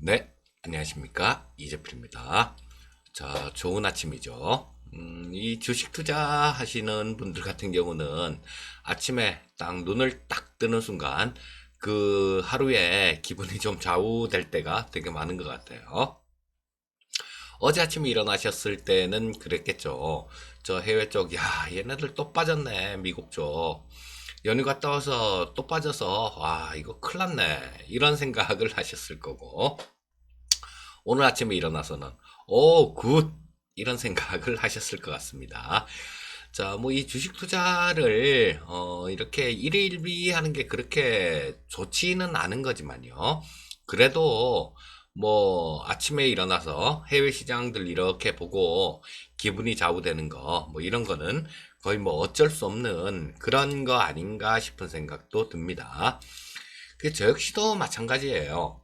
네, 안녕하십니까. 이재필입니다. 자, 좋은 아침이죠. 이 주식 투자 하시는 분들 같은 경우는 아침에 딱 눈을 딱 뜨는 순간 그 하루에 기분이 좀 좌우될 때가 되게 많은 것 같아요. 어제 아침에 일어나셨을 때는 그랬겠죠. 저 해외 쪽, 야, 얘네들 또 빠졌네. 미국 쪽. 연휴 갔다 와서 또 빠져서, 와, 이거 큰일 났네. 이런 생각을 하셨을 거고. 오늘 아침에 일어나서는 오, 굿! 이런 생각을 하셨을 것 같습니다. 자, 뭐 이 주식 투자를 이렇게 일일비 하는 게 그렇게 좋지는 않은 거지만요. 그래도 뭐 아침에 일어나서 해외 시장들 이렇게 보고 기분이 좌우되는 거, 뭐 이런 거는 거의 뭐 어쩔 수 없는 그런 거 아닌가 싶은 생각도 듭니다. 그 저 역시도 마찬가지예요.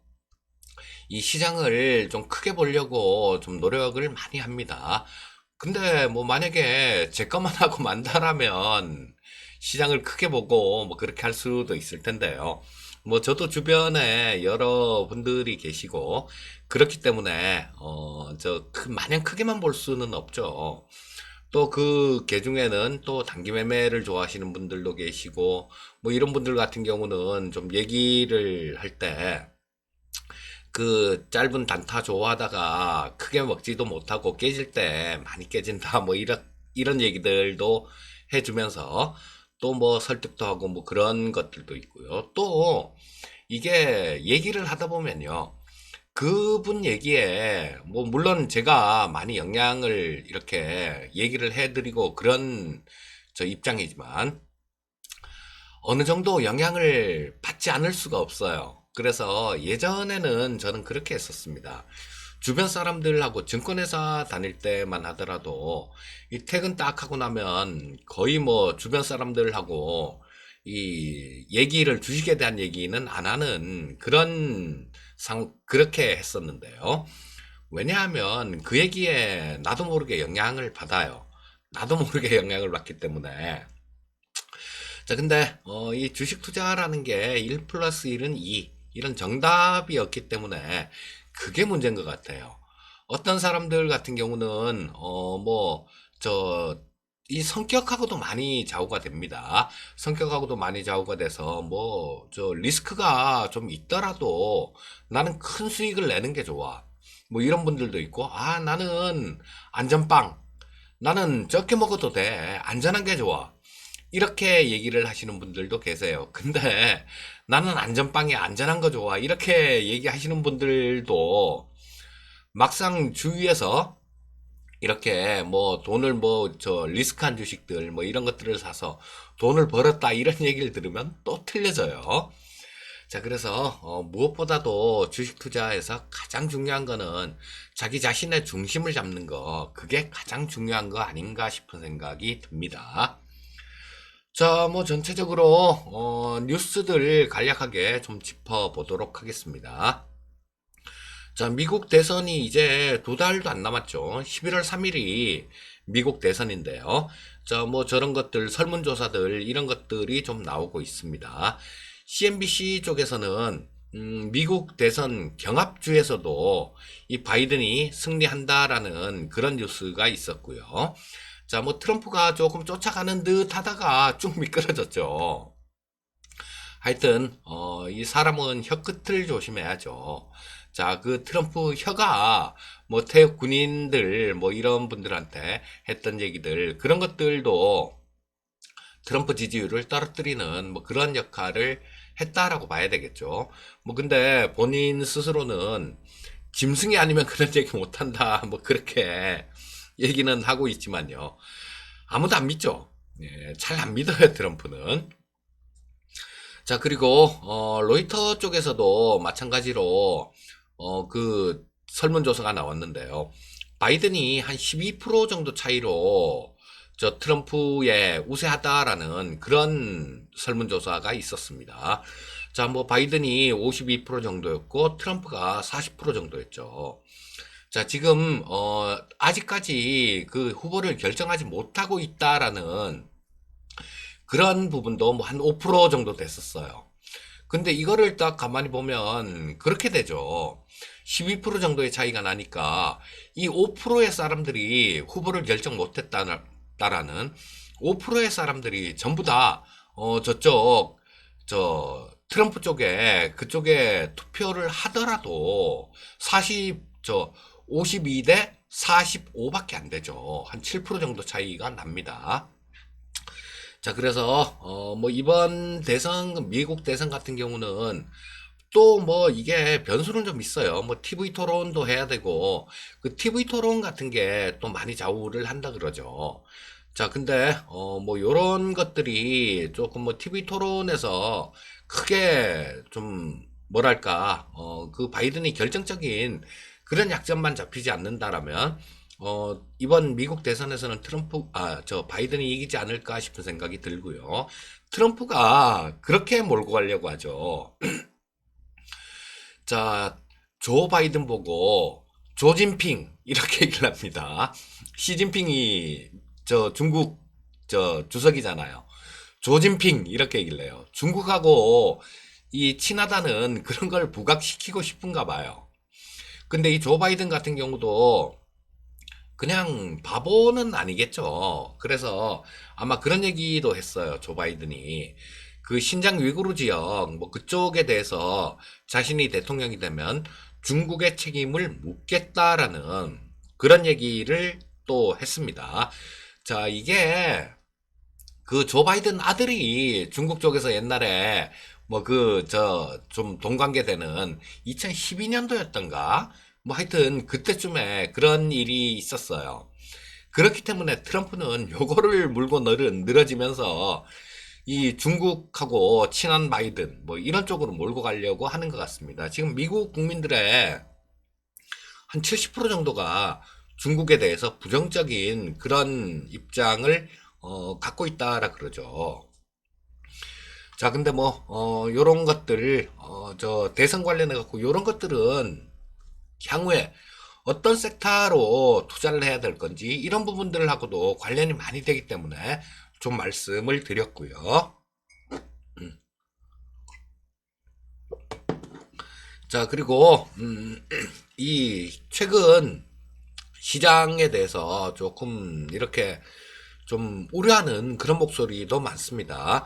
이 시장을 좀 크게 보려고 좀 노력을 많이 합니다. 근데 뭐 만약에 제 것만 하고 만다라면 시장을 크게 보고 뭐 그렇게 할 수도 있을 텐데요. 뭐 저도 주변에 여러 분들이 계시고 그렇기 때문에 마냥 크게만 볼 수는 없죠. 또 그 계중에는 또 단기 매매를 좋아하시는 분들도 계시고 뭐 이런 분들 같은 경우는 좀 얘기를 할때 그 짧은 단타 좋아하다가 크게 먹지도 못하고 깨질 때 많이 깨진다 뭐 이런 얘기들도 해주면서 또 뭐 설득도 하고 뭐 그런 것들도 있고요. 또 이게 얘기를 하다 보면요. 그분 얘기에 뭐 물론 제가 많이 영향을 이렇게 얘기를 해드리고 그런 저 입장이지만 어느 정도 영향을 받지 않을 수가 없어요. 그래서 예전에는 저는 그렇게 했었습니다. 주변 사람들하고 증권회사 다닐 때만 하더라도 이 퇴근 딱 하고 나면 거의 뭐 주변 사람들하고 이 얘기를 주식에 대한 얘기는 안 하는 그런 그렇게 했었는데요. 왜냐하면 그 얘기에 나도 모르게 영향을 받아요. 나도 모르게 영향을 받기 때문에 자, 근데, 이 주식 투자라는 게 1 플러스 1은 2. 이런 정답이었기 때문에 그게 문제인 것 같아요. 어떤 사람들 같은 경우는, 이 성격하고도 많이 좌우가 됩니다. 성격하고도 많이 좌우가 돼서, 리스크가 좀 있더라도 나는 큰 수익을 내는 게 좋아. 뭐 이런 분들도 있고, 아, 나는 안전빵. 나는 적게 먹어도 돼. 안전한 게 좋아. 이렇게 얘기를 하시는 분들도 계세요. 근데 나는 안전빵이 안전한 거 좋아. 이렇게 얘기하시는 분들도 막상 주위에서 이렇게 뭐 돈을 뭐 저 리스크한 주식들 뭐 이런 것들을 사서 돈을 벌었다 이런 얘기를 들으면 또 틀려져요. 자, 그래서 무엇보다도 주식 투자에서 가장 중요한 거는 자기 자신의 중심을 잡는 거, 그게 가장 중요한 거 아닌가 싶은 생각이 듭니다. 자, 뭐 전체적으로 뉴스들 간략하게 좀 짚어보도록 하겠습니다. 자, 미국 대선이 이제 두 달도 안 남았죠. 11월 3일이 미국 대선인데요. 자, 뭐 저런 것들 설문조사들 이런 것들이 좀 나오고 있습니다. CNBC 쪽에서는 미국 대선 경합주에서도 이 바이든이 승리한다라는 그런 뉴스가 있었고요. 자, 뭐 트럼프가 조금 쫓아가는 듯 하다가 쭉 미끄러졌죠. 하여튼 이 사람은 혀 끝을 조심해야죠. 자, 그 트럼프 혀가 뭐 태국 군인들 뭐 이런 분들한테 했던 얘기들 그런 것들도 트럼프 지지율을 떨어뜨리는 뭐 그런 역할을 했다라고 봐야 되겠죠. 뭐 근데 본인 스스로는 짐승이 아니면 그런 얘기 못한다 뭐 그렇게 얘기는 하고 있지만요. 아무도 안 믿죠. 예, 잘 안 믿어요, 트럼프는. 자, 그리고, 로이터 쪽에서도 마찬가지로, 그 설문조사가 나왔는데요. 바이든이 한 12% 정도 차이로 저 트럼프에 우세하다라는 그런 설문조사가 있었습니다. 자, 뭐 바이든이 52% 정도였고 트럼프가 40% 정도였죠. 자, 지금 아직까지 그 후보를 결정하지 못하고 있다라는 그런 부분도 뭐 한 5% 정도 됐었어요. 근데 이거를 딱 가만히 보면 그렇게 되죠. 12% 정도의 차이가 나니까 이 5%의 사람들이 후보를 결정 못했다라는 5%의 사람들이 전부 다 저쪽 트럼프 쪽에 그쪽에 투표를 하더라도 52대 45밖에 안 되죠. 한 7% 정도 차이가 납니다. 자, 그래서 뭐 이번 대선, 미국 대선 같은 경우는 또 뭐 이게 변수는 좀 있어요. 뭐 TV 토론도 해야 되고 그 TV 토론 같은 게 또 많이 좌우를 한다 그러죠. 자, 근데 뭐 요런 것들이 조금 뭐 TV 토론에서 크게 좀 뭐랄까 그 바이든이 결정적인 그런 약점만 잡히지 않는다라면 이번 미국 대선에서는 저 바이든이 이기지 않을까 싶은 생각이 들고요. 트럼프가 그렇게 몰고 가려고 하죠. 자, 조 바이든 보고 조진핑 이렇게 얘기를 합니다. 시진핑이 저 중국 저 주석이잖아요. 조진핑 이렇게 얘기를 해요. 중국하고 이 친하다는 그런 걸 부각시키고 싶은가 봐요. 근데 이 조 바이든 같은 경우도 그냥 바보는 아니겠죠. 그래서 아마 그런 얘기도 했어요. 조 바이든이. 그 신장 위구르 지역, 뭐 그쪽에 대해서 자신이 대통령이 되면 중국의 책임을 묻겠다라는 그런 얘기를 또 했습니다. 자, 이게 그 조 바이든 아들이 중국 쪽에서 옛날에 뭐 좀 동관계 되는 2012년도였던가? 뭐 하여튼 그때쯤에 그런 일이 있었어요. 그렇기 때문에 트럼프는 요거를 물고 늘어지면서 이 중국하고 친한 바이든 뭐 이런 쪽으로 몰고 가려고 하는 것 같습니다. 지금 미국 국민들의 한 70% 정도가 중국에 대해서 부정적인 그런 입장을 갖고 있다라 그러죠. 자, 근데 뭐 요런 것들 저 대선 관련해 갖고 요런 것들은 향후에 어떤 섹터로 투자를 해야 될 건지 이런 부분들하고도 관련이 많이 되기 때문에 좀 말씀을 드렸고요. 자, 그리고 이 최근 시장에 대해서 조금 이렇게 좀 우려하는 그런 목소리도 많습니다.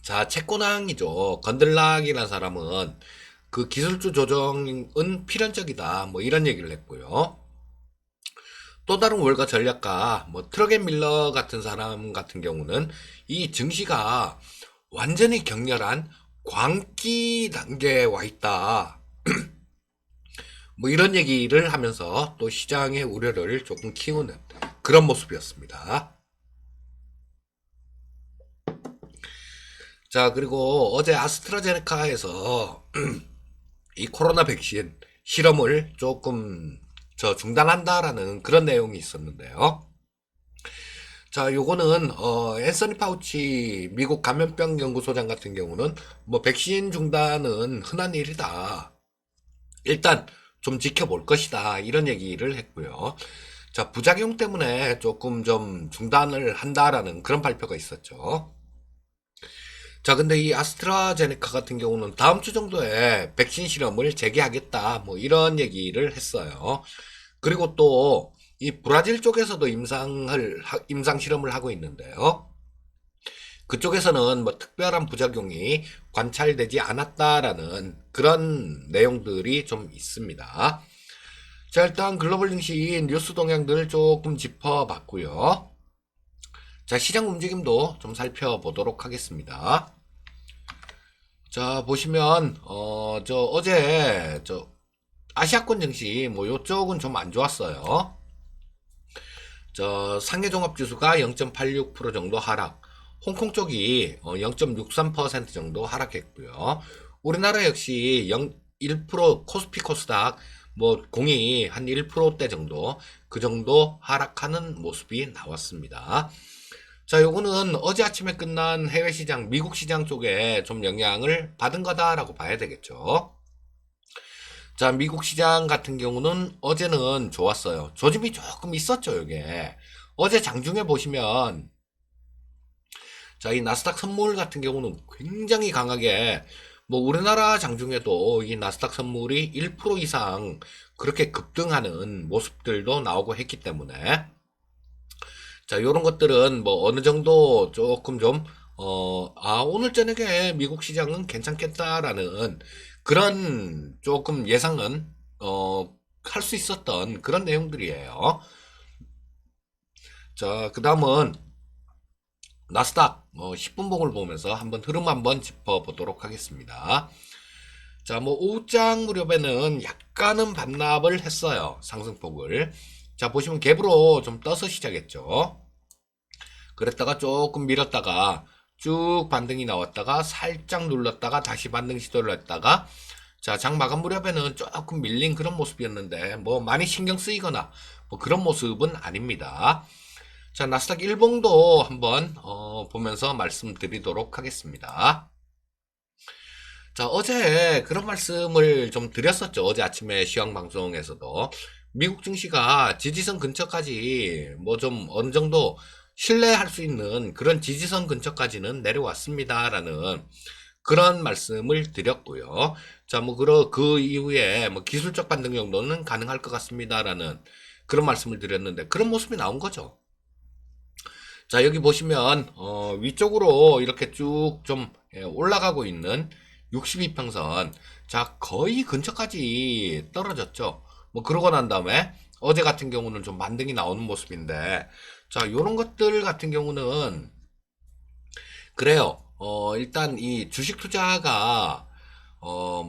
자, 채권왕이죠. 건들락이라는 사람은 그 기술주 조정은 필연적이다. 뭐 이런 얘기를 했고요. 또 다른 월가 전략가, 뭐 트럭앤 밀러 같은 사람 같은 경우는 이 증시가 완전히 격렬한 광기 단계에 와 있다. 뭐 이런 얘기를 하면서 또 시장의 우려를 조금 키우는 그런 모습이었습니다. 자, 그리고 어제 아스트라제네카에서 이 코로나 백신 실험을 조금 중단한다라는 그런 내용이 있었는데요. 자, 요거는 앤서니 파우치 미국 감염병 연구소장 같은 경우는 뭐 백신 중단은 흔한 일이다. 일단 좀 지켜볼 것이다. 이런 얘기를 했고요. 자, 부작용 때문에 조금 좀 중단을 한다라는 그런 발표가 있었죠. 자, 근데 이 아스트라제네카 같은 경우는 다음 주 정도에 백신 실험을 재개하겠다. 뭐 이런 얘기를 했어요. 그리고 또 이 브라질 쪽에서도 임상 실험을 하고 있는데요. 그쪽에서는 뭐 특별한 부작용이 관찰되지 않았다라는 그런 내용들이 좀 있습니다. 자, 일단 글로벌 증시 뉴스 동향들 조금 짚어봤고요. 자, 시장 움직임도 좀 살펴보도록 하겠습니다. 자, 보시면 어제 아시아권 증시 뭐 요쪽은 좀 안 좋았어요. 상해 종합 지수가 0.86% 정도 하락. 홍콩 쪽이 0.63% 정도 하락했고요. 우리나라 역시 1% 코스피 코스닥 뭐 공이 한 1%대 정도 그 정도 하락하는 모습이 나왔습니다. 자, 요거는 어제 아침에 끝난 해외 시장, 미국 시장 쪽에 좀 영향을 받은 거다라고 봐야 되겠죠. 자, 미국 시장 같은 경우는 어제는 좋았어요. 조짐이 조금 있었죠, 이게. 어제 장중에 보시면 자, 이 나스닥 선물 같은 경우는 굉장히 강하게 뭐 우리나라 장중에도 이 나스닥 선물이 1% 이상 그렇게 급등하는 모습들도 나오고 했기 때문에 자, 요런 것들은 뭐 어느 정도 조금 좀 오늘 저녁에 미국 시장은 괜찮겠다라는 그런 조금 예상은 할 수 있었던 그런 내용들이에요. 자, 그 다음은 나스닥 10분봉을 보면서 한번 흐름 한번 짚어보도록 하겠습니다. 자, 뭐 오후장 무렵에는 약간은 반납을 했어요. 상승폭을. 자, 보시면 갭으로 좀 떠서 시작했죠. 그랬다가 조금 밀었다가 쭉 반등이 나왔다가 살짝 눌렀다가 다시 반등 시도를 했다가 자, 장 마감 무렵에는 조금 밀린 그런 모습이었는데 뭐 많이 신경 쓰이거나 뭐 그런 모습은 아닙니다. 자, 나스닥 일봉도 한번 보면서 말씀드리도록 하겠습니다. 자, 어제 그런 말씀을 좀 드렸었죠. 어제 아침에 시황 방송에서도 미국 증시가 지지선 근처까지 뭐 좀 어느 정도 신뢰할 수 있는 그런 지지선 근처까지는 내려왔습니다라는 그런 말씀을 드렸고요. 자, 뭐 그 이후에 뭐 기술적 반등 정도는 가능할 것 같습니다라는 그런 말씀을 드렸는데 그런 모습이 나온 거죠. 자, 여기 보시면 위쪽으로 이렇게 쭉 좀 올라가고 있는 62평선. 자, 거의 근처까지 떨어졌죠. 뭐 그러고 난 다음에 어제 같은 경우는 좀 반등이 나오는 모습인데 자, 요런 것들 같은 경우는 그래요. 일단 이 주식 투자가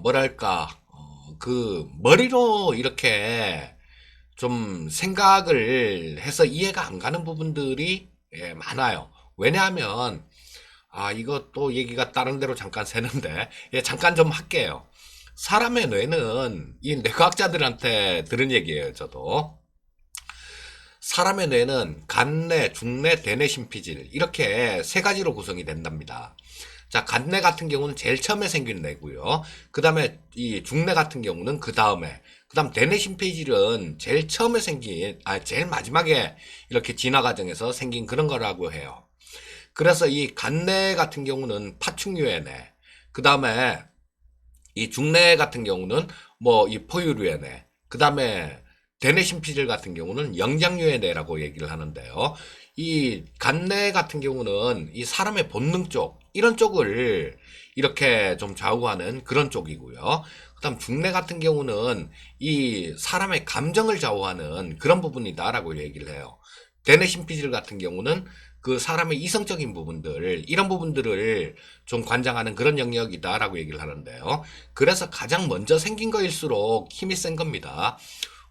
뭐랄까 그 머리로 이렇게 좀 생각을 해서 이해가 안 가는 부분들이 많아요. 왜냐하면 이거 또 얘기가 다른 데로 잠깐 새는데 잠깐 좀 할게요. 사람의 뇌는 이 뇌과학자들한테 들은 얘기예요. 저도 사람의 뇌는 간뇌, 중뇌, 대뇌 심피질 이렇게 세 가지로 구성이 된답니다. 자, 간뇌 같은 경우는 제일 처음에 생긴 뇌고요. 그 다음에 이 중뇌 같은 경우는 그 다음에, 그 다음 대뇌 심폐질은 제일 처음에 생긴, 제일 마지막에 이렇게 진화 과정에서 생긴 그런 거라고 해요. 그래서 이 간뇌 같은 경우는 파충류의 뇌, 그 다음에 이 중뇌 같은 경우는 뭐 이 포유류의 뇌, 그 다음에 대뇌 심피질 같은 경우는 영장류의 뇌라고 얘기를 하는데요. 이 간뇌 같은 경우는 이 사람의 본능 쪽, 이런 쪽을 이렇게 좀 좌우하는 그런 쪽이고요. 그다음 중뇌 같은 경우는 이 사람의 감정을 좌우하는 그런 부분이다라고 얘기를 해요. 대뇌 심피질 같은 경우는 그 사람의 이성적인 부분들, 이런 부분들을 좀 관장하는 그런 영역이다라고 얘기를 하는데요. 그래서 가장 먼저 생긴 거일수록 힘이 센 겁니다.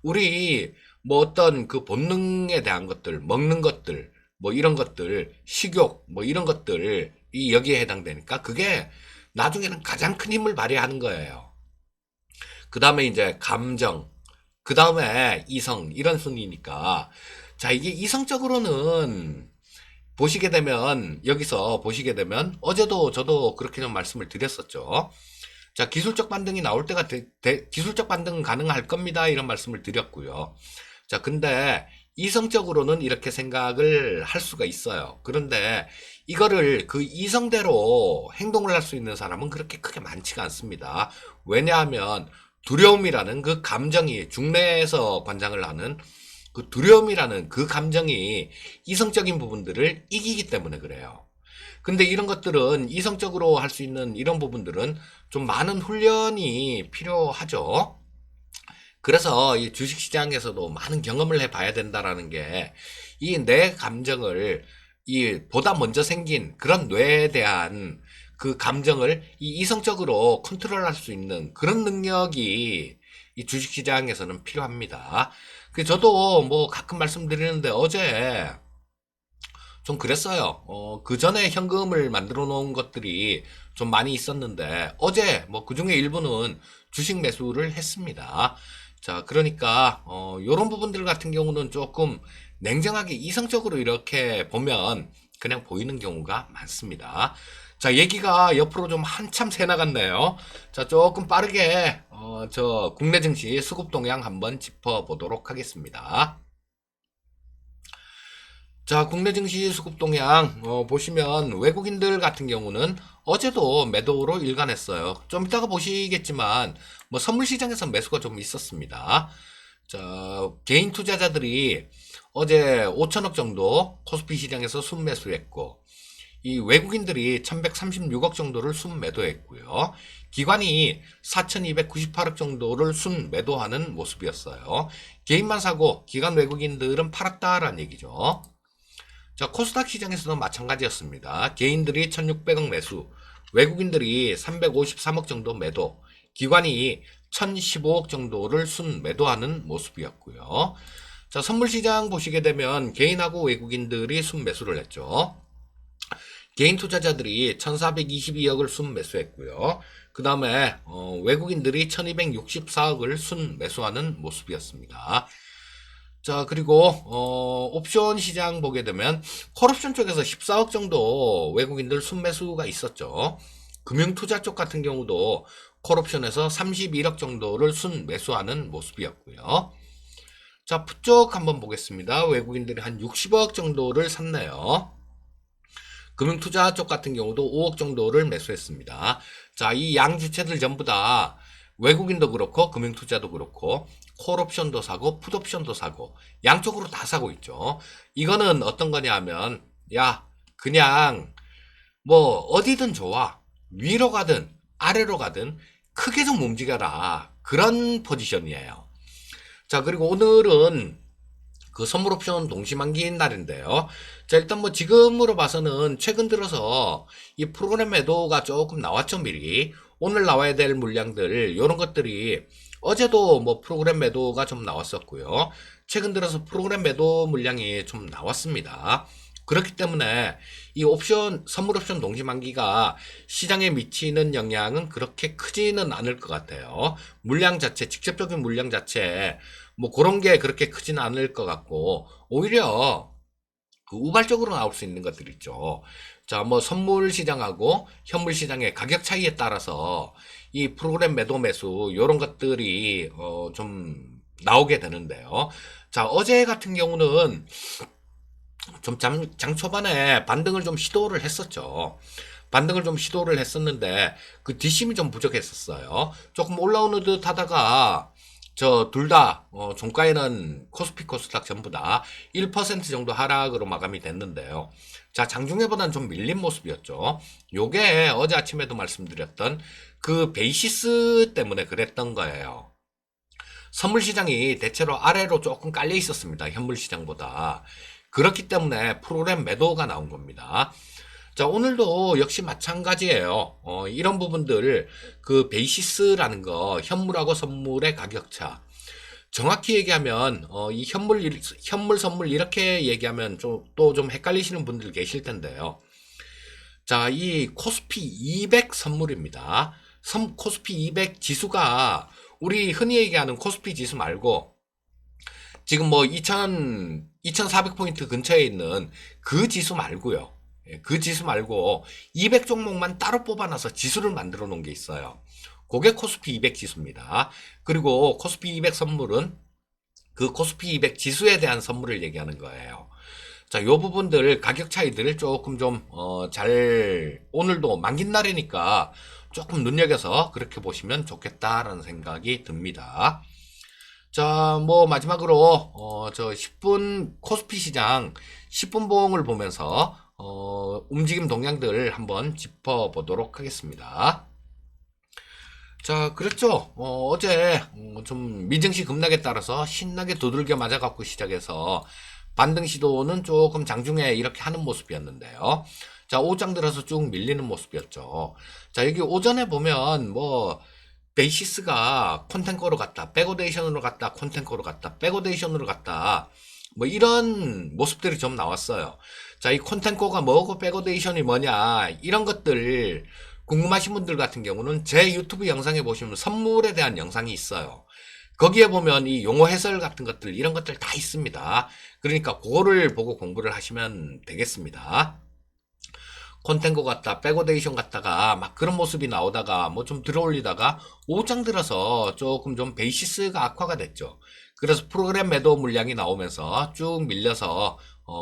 우리 뭐 어떤 그 본능에 대한 것들, 먹는 것들, 뭐 이런 것들, 식욕, 뭐 이런 것들, 이 여기에 해당되니까 그게 나중에는 가장 큰 힘을 발휘하는 거예요. 그 다음에 이제 감정, 그 다음에 이성, 이런 순위니까. 자, 이게 이성적으로는 보시게 되면, 여기서 보시게 되면, 어제도 저도 그렇게 좀 말씀을 드렸었죠. 자, 기술적 반등이 나올 때가 기술적 반등은 가능할 겁니다. 이런 말씀을 드렸고요. 자, 근데 이성적으로는 이렇게 생각을 할 수가 있어요. 그런데 이거를 그 이성대로 행동을 할 수 있는 사람은 그렇게 크게 많지가 않습니다. 왜냐하면 두려움이라는 그 감정이 중뇌에서 관장을 하는 그 두려움이라는 그 감정이 이성적인 부분들을 이기기 때문에 그래요. 근데 이런 것들은 이성적으로 할 수 있는 이런 부분들은 좀 많은 훈련이 필요하죠. 그래서 이 주식시장에서도 많은 경험을 해봐야 된다라는 게 이 내 감정을 이 보다 먼저 생긴 그런 뇌에 대한 그 감정을 이 이성적으로 컨트롤할 수 있는 그런 능력이 이 주식시장에서는 필요합니다. 그 저도 뭐 가끔 말씀드리는데 어제 좀 그랬어요. 그 전에 현금을 만들어 놓은 것들이 좀 많이 있었는데, 어제 뭐 그 중에 일부는 주식 매수를 했습니다. 자, 그러니까, 요런 부분들 같은 경우는 조금 냉정하게 이성적으로 이렇게 보면 그냥 보이는 경우가 많습니다. 자, 얘기가 옆으로 좀 한참 새 나갔네요. 자, 조금 빠르게, 저 국내 증시 수급 동향 한번 짚어보도록 하겠습니다. 자, 국내 증시 수급 동향 보시면 외국인들 같은 경우는 어제도 매도로 일관했어요. 좀 이따가 보시겠지만 뭐 선물 시장에서 매수가 좀 있었습니다. 자, 개인 투자자들이 어제 5천억 정도 코스피 시장에서 순매수했고 이 외국인들이 1136억 정도를 순매도했고요. 기관이 4298억 정도를 순매도하는 모습이었어요. 개인만 사고 기관 외국인들은 팔았다라는 얘기죠. 자, 코스닥 시장에서도 마찬가지였습니다. 개인들이 1600억 매수, 외국인들이 353억 정도 매도, 기관이 1015억 정도를 순매도하는 모습이었고요. 자, 선물 시장 보시게 되면 개인하고 외국인들이 순매수를 했죠. 개인 투자자들이 1422억을 순매수했고요. 그 다음에 외국인들이 1264억을 순매수하는 모습이었습니다. 자, 그리고 옵션 시장 보게 되면 콜옵션 쪽에서 14억 정도 외국인들 순매수가 있었죠. 금융투자 쪽 같은 경우도 콜옵션에서 31억 정도를 순매수하는 모습이었고요. 자, 풋쪽 한번 보겠습니다. 외국인들이 한 60억 정도를 샀네요. 금융투자 쪽 같은 경우도 5억 정도를 매수했습니다. 자, 이 양 주체들 전부 다 외국인도 그렇고 금융투자도 그렇고 콜옵션도 사고 풋옵션도 사고 양쪽으로 다 사고 있죠. 이거는 어떤 거냐 하면 야, 그냥 뭐 어디든 좋아. 위로 가든 아래로 가든 크게 좀 움직여라. 그런 포지션이에요. 자, 그리고 오늘은 그 선물 옵션 동시만기인 날인데요. 자, 일단 뭐 지금으로 봐서는 최근 들어서 이 프로그램 매도가 조금 나왔죠, 미리. 오늘 나와야 될 물량들, 이런 것들이 어제도 뭐 프로그램 매도가 좀 나왔었고요. 최근 들어서 프로그램 매도 물량이 좀 나왔습니다. 그렇기 때문에 이 옵션, 선물 옵션 동시만기가 시장에 미치는 영향은 그렇게 크지는 않을 것 같아요. 물량 자체, 직접적인 물량 자체, 뭐 그런 게 그렇게 크지는 않을 것 같고, 오히려 그 우발적으로 나올 수 있는 것들 있죠. 자, 뭐 선물 시장하고 현물 시장의 가격 차이에 따라서 이 프로그램 매도 매수 이런 것들이 좀 나오게 되는데요. 자, 어제 같은 경우는 좀 장 초반에 반등을 좀 시도를 했었죠. 반등을 좀 시도를 했었는데 그 뒷심이 좀 부족했었어요. 조금 올라오는 듯 하다가 저 둘 다 종가에는 코스피 코스닥 전부 다 1% 정도 하락으로 마감이 됐는데요. 자, 장중에보다는 좀 밀린 모습이었죠. 요게 어제 아침에도 말씀드렸던 그 베이시스 때문에 그랬던 거예요. 선물 시장이 대체로 아래로 조금 깔려 있었습니다. 현물 시장보다. 그렇기 때문에 프로그램 매도가 나온 겁니다. 자, 오늘도 역시 마찬가지예요. 이런 부분들, 그 베이시스라는 거, 현물하고 선물의 가격차. 정확히 얘기하면, 이 현물, 선물 이렇게 얘기하면 또 좀 헷갈리시는 분들 계실 텐데요. 자, 이 코스피 200 선물입니다. 코스피 200 지수가 우리 흔히 얘기하는 코스피 지수 말고 지금 뭐 2400포인트 근처에 있는 그 지수 말고요. 그 지수 말고 200 종목만 따로 뽑아놔서 지수를 만들어 놓은 게 있어요. 그게 코스피 200 지수입니다. 그리고 코스피 200 선물은 그 코스피 200 지수에 대한 선물을 얘기하는 거예요. 자, 요 부분들 가격 차이들을 조금 좀 오늘도 만긴 날이니까 조금 눈여겨서 그렇게 보시면 좋겠다라는 생각이 듭니다. 자, 뭐 마지막으로 저 10분 코스피 시장 10분 봉을 보면서 움직임 동향들 한번 짚어보도록 하겠습니다. 자, 그랬죠. 어제 좀 미증시 급락에 따라서 신나게 두들겨 맞아갖고 시작해서 반등 시도는 조금 장중에 이렇게 하는 모습이었는데요. 자, 오장 들어서 쭉 밀리는 모습이었죠. 자, 여기 오전에 보면 뭐 베이시스가 콘텐코로 갔다, 백오데이션으로 갔다, 콘텐코로 갔다, 백오데이션으로 갔다, 뭐 이런 모습들이 좀 나왔어요. 자, 이 콘텐코가 뭐고 백오데이션이 뭐냐, 이런 것들 궁금하신 분들 같은 경우는 제 유튜브 영상에 보시면 선물에 대한 영상이 있어요. 거기에 보면 이 용어 해설 같은 것들, 이런 것들 다 있습니다. 그러니까 그거를 보고 공부를 하시면 되겠습니다. 콘텐고 갔다, 백오데이션 갔다가 막 그런 모습이 나오다가 뭐 좀 들어올리다가 오장 들어서 조금 좀 베이시스가 악화가 됐죠. 그래서 프로그램 매도 물량이 나오면서 쭉 밀려서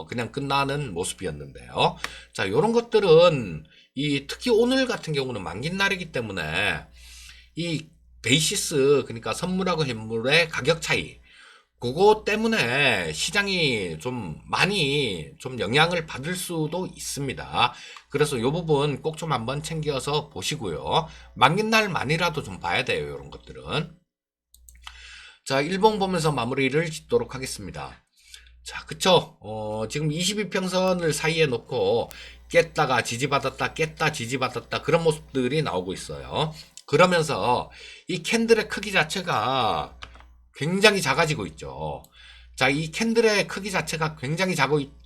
그냥 끝나는 모습이었는데요. 자, 요런 것들은 특히 오늘 같은 경우는 만긴 날이기 때문에 이 베이시스, 그러니까 선물하고 현물의 가격 차이, 그거 때문에 시장이 좀 많이 좀 영향을 받을 수도 있습니다. 그래서 요 부분 꼭 좀 한번 챙겨서 보시고요. 만긴 날만이라도 좀 봐야 돼요, 이런 것들은. 자, 일봉 보면서 마무리를 짓도록 하겠습니다. 자, 그쵸? 지금 22평선을 사이에 놓고 깼다가 지지받았다, 깼다, 지지받았다, 그런 모습들이 나오고 있어요. 그러면서 이 캔들의 크기 자체가 굉장히 작아지고 있죠. 자, 이 캔들의 크기 자체가 굉장히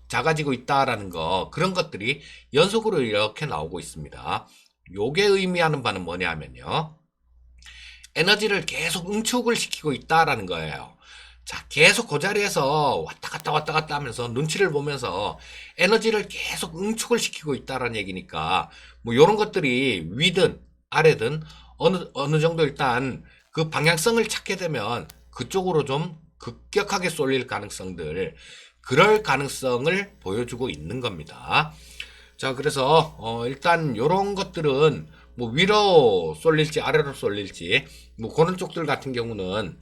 작아지고 있다라는 거, 그런 것들이 연속으로 이렇게 나오고 있습니다. 요게 의미하는 바는 뭐냐 하면요. 에너지를 계속 응축을 시키고 있다라는 거예요. 자, 계속 그 자리에서 왔다 갔다 왔다 갔다 하면서 눈치를 보면서 에너지를 계속 응축을 시키고 있다라는 얘기니까, 뭐 요런 것들이 위든 아래든 어느 정도 일단 그 방향성을 찾게 되면 그쪽으로 좀 급격하게 쏠릴 가능성들, 그럴 가능성을 보여주고 있는 겁니다. 자, 그래서 일단 요런 것들은 뭐 위로 쏠릴지 아래로 쏠릴지 뭐 그런 쪽들 같은 경우는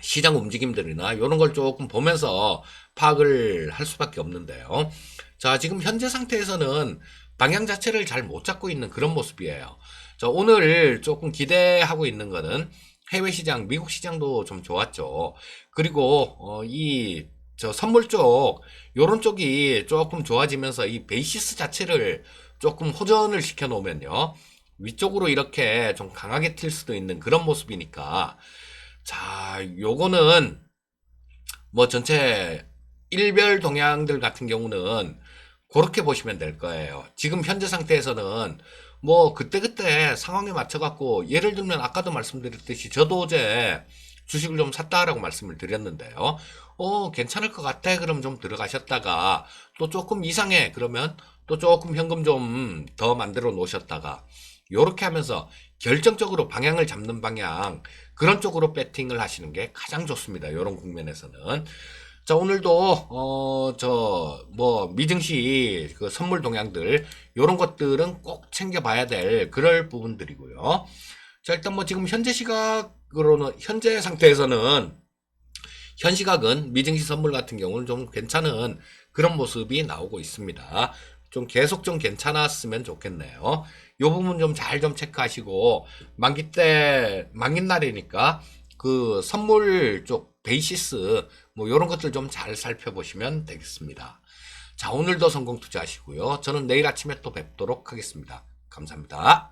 시장 움직임들이나 이런 걸 조금 보면서 파악을 할 수밖에 없는데요. 자, 지금 현재 상태에서는 방향 자체를 잘 못 잡고 있는 그런 모습이에요. 자, 오늘 조금 기대하고 있는 거는 해외 시장, 미국 시장도 좀 좋았죠. 그리고 저 선물 쪽, 요런 쪽이 조금 좋아지면서 이 베이시스 자체를 조금 호전을 시켜 놓으면요. 위쪽으로 이렇게 좀 강하게 튈 수도 있는 그런 모습이니까, 자, 요거는 뭐 전체 일별 동향들 같은 경우는 그렇게 보시면 될 거예요. 지금 현재 상태에서는 뭐 그때그때 상황에 맞춰 갖고, 예를 들면 아까도 말씀드렸듯이 저도 어제 주식을 좀 샀다라고 말씀을 드렸는데요. 괜찮을 것 같아. 그럼 좀 들어가셨다가 또 조금 이상해. 그러면 또 조금 현금 좀 더 만들어 놓으셨다가, 요렇게 하면서 결정적으로 방향을 잡는 방향, 그런 쪽으로 배팅을 하시는 게 가장 좋습니다. 요런 국면에서는. 자, 오늘도 미증시 그 선물 동향들, 요런 것들은 꼭 챙겨봐야 될 그럴 부분들이고요. 자, 일단 뭐 지금 현재 상태에서는 현 시각은 미증시 선물 같은 경우는 좀 괜찮은 그런 모습이 나오고 있습니다. 좀 계속 좀 괜찮았으면 좋겠네요. 요 부분 좀 잘 좀 체크하시고, 만기 날이니까 그 선물 쪽 베이시스 뭐 요런 것들 좀 잘 살펴보시면 되겠습니다. 자, 오늘도 성공 투자하시고요. 저는 내일 아침에 또 뵙도록 하겠습니다. 감사합니다.